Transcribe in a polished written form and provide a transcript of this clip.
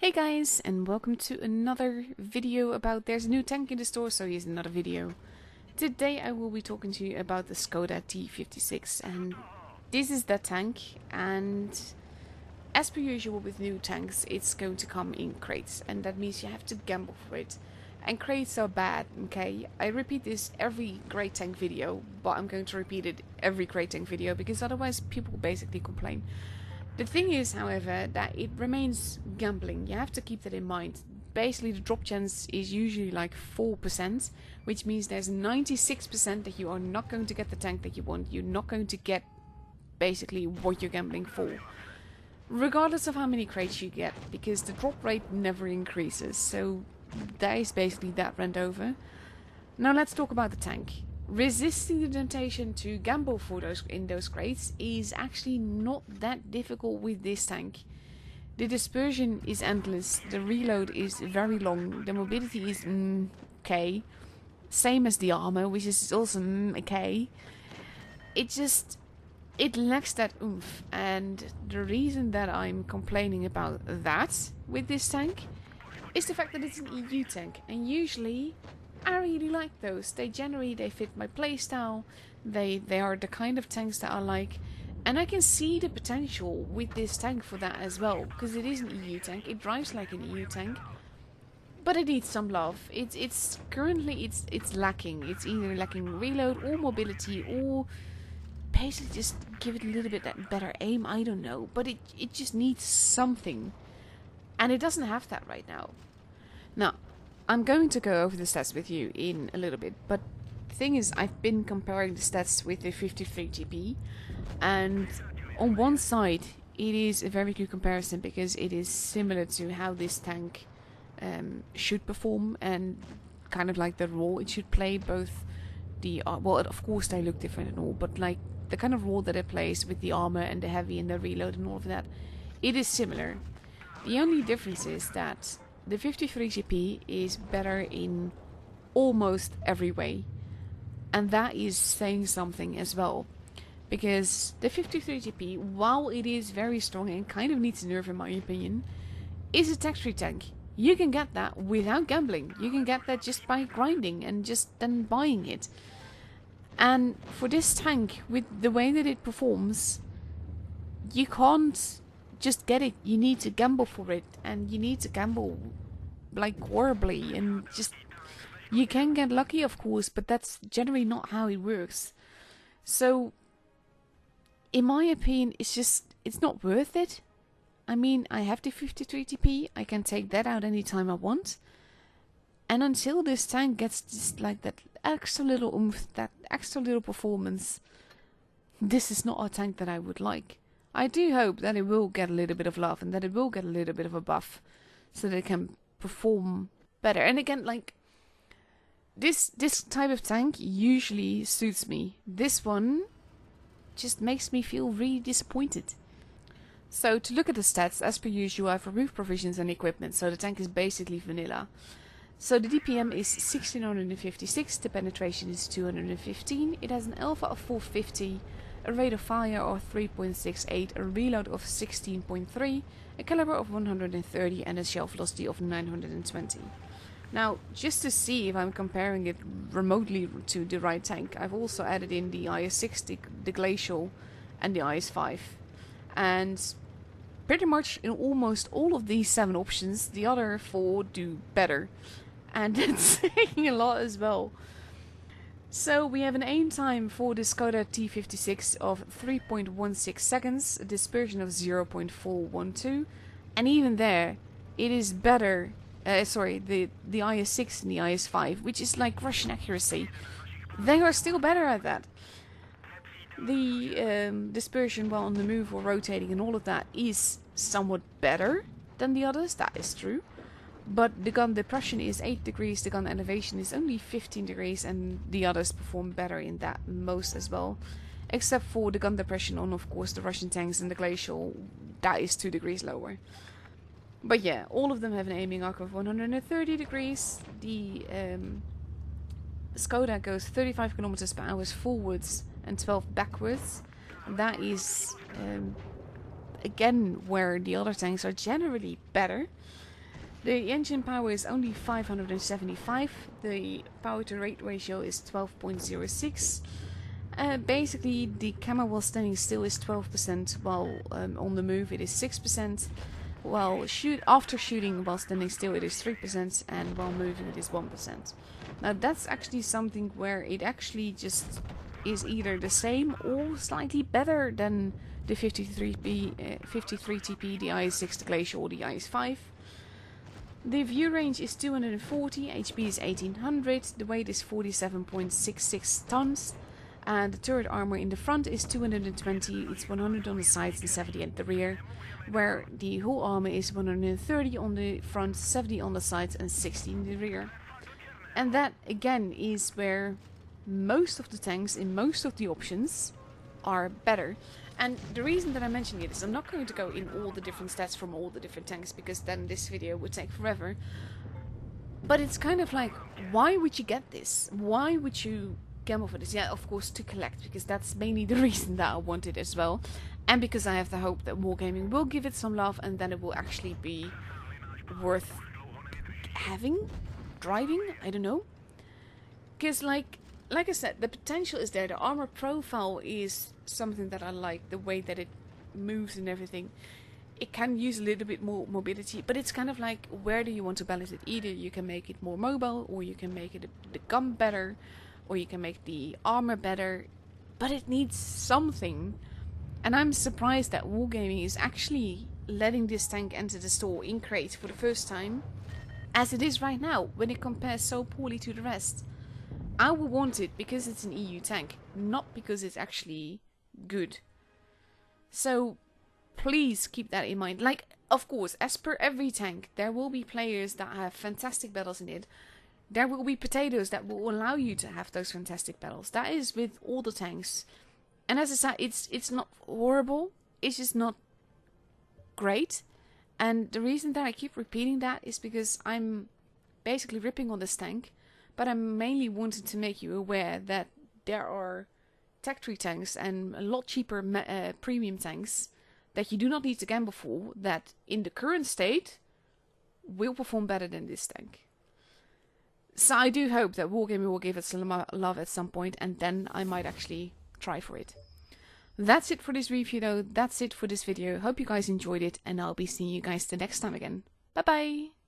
Hey guys, and welcome to another video about there's a new tank in the store, so here's another video. Today I will be talking to you about the Skoda T56, and this is that tank, and as per usual with new tanks, it's going to come in crates, and that means you have to gamble for it. And crates are bad, okay? I repeat this every great tank video, but I'm going to repeat it every great tank video because otherwise people basically complain. The thing is, however, that it remains gambling. You have to keep that in mind. Basically, the drop chance is usually like 4%, which means there's 96% that you are not going to get the tank that you want. You're not going to get basically what you're gambling for, regardless of how many crates you get, because the drop rate never increases. So that is basically that rant over. Now let's talk about the tank. Resisting the temptation to gamble for those crates is actually not that difficult with this tank. The dispersion is endless, the reload is very long, the mobility is okay, same as the armor, which is also okay. It lacks that oomph, and the reason that I'm complaining about that with this tank is the fact that it's an EU tank, and usually I really like those. They fit my playstyle. They are the kind of tanks that I like. And I can see the potential with this tank for that as well. Because it is an EU tank. It drives like an EU tank. But it needs some love. It's currently lacking. It's either lacking reload or mobility, or basically just give it a little bit that better aim. I don't know. But it just needs something. And it doesn't have that right now. Now, I'm going to go over the stats with you in a little bit, but the thing is, I've been comparing the stats with the 53 GP, and on one side it is a very good comparison because it is similar to how this tank should perform and kind of like the role it should play. Both the well, of course they look different and all, but like the kind of role that it plays with the armor and the heavy and the reload and all of that, it is similar. The only difference is that the 53 GP is better in almost every way, and that is saying something as well, because the 53 GP, while it is very strong and kind of needs a nerve in my opinion, is a tax-free tank. You can get that without gambling. You can get that just by grinding and just then buying it. And for this tank, with the way that it performs, you can't just get it. You need to gamble for it, and you need to gamble like horribly, and just you can get lucky, of course, but that's generally not how it works. So in my opinion, it's not worth it. I mean, I have the 53 TP, I can take that out anytime I want, and until this tank gets just like that extra little oomph, that extra little performance, this is not a tank that I would like. I do hope that it will get a little bit of love and that it will get a little bit of a buff so that it can perform better. And again, like this type of tank usually suits me. This one just makes me feel really disappointed. So to look at the stats, as per usual, I've removed provisions and equipment, so the tank is basically vanilla. So the DPM is 1656, the penetration is 215, it has an alpha of 450, a rate of fire of 3.68, a reload of 16.3, a caliber of 130, and a shell velocity of 920. Now, just to see if I'm comparing it remotely to the right tank, I've also added in the IS-6, the Glacial, and the IS-5. And pretty much in almost all of these 7 options, the other 4 do better. And it's saying a lot as well. So we have an aim time for the Skoda T56 of 3.16 seconds, a dispersion of 0.412, and even there, it is better, the IS-6 and the IS-5, which is like Russian accuracy. They are still better at that. The dispersion while on the move or rotating and all of that is somewhat better than the others, that is true. But the gun depression is 8 degrees, the gun elevation is only 15 degrees, and the others perform better in that most as well. Except for the gun depression on, of course, the Russian tanks and the Glacial, that is 2 degrees lower. But yeah, all of them have an aiming arc of 130 degrees. The Skoda goes 35 kilometers per hour forwards and 12 backwards. That is, again, where the other tanks are generally better. The engine power is only 575, the power to weight ratio is 12.06. Basically the camera while standing still is 12%, while on the move it is 6%, while after shooting while standing still it is 3%, and while moving it is 1%. Now that's actually something where it actually just is either the same or slightly better than the 53TP, the IS-6, the Glacier, or the IS-5. The view range is 240, HP is 1800, the weight is 47.66 tons, and the turret armor in the front is 220, it's 100 on the sides and 70 at the rear, where the hull armor is 130 on the front, 70 on the sides and 60 in the rear. And that again is where most of the tanks in most of the options are better. And the reason that I'm mentioning it is I'm not going to go in all the different stats from all the different tanks, because then this video would take forever. But it's kind of like, why would you get this? Why would you gamble for this? Yeah, of course, to collect, because that's mainly the reason that I want it as well. And because I have the hope that Wargaming will give it some love, and then it will actually be worth having, driving, I don't know. Because like I said, the potential is there. The armor profile is something that I like, the way that it moves and everything. It can use a little bit more mobility, but it's kind of like, where do you want to balance it? Either you can make it more mobile, or you can make it the gun better, or you can make the armor better, but it needs something. And I'm surprised that Wargaming is actually letting this tank enter the store in crate for the first time, as it is right now, when it compares so poorly to the rest. I will want it because it's an EU tank, not because it's actually good. So please keep that in mind. Like, of course, as per every tank, there will be players that have fantastic battles in it. There will be potatoes that will allow you to have those fantastic battles. That is with all the tanks. And as I said, it's not horrible. It's just not great. And the reason that I keep repeating that is because I'm basically ripping on this tank. But I'm mainly wanting to make you aware that there are Tech 3 tanks and a lot cheaper premium tanks that you do not need to gamble for, that in the current state will perform better than this tank. So I do hope that Wargaming will give it some love at some point, and then I might actually try for it. That's it for this review though, that's it for this video. Hope you guys enjoyed it, and I'll be seeing you guys the next time again. Bye bye!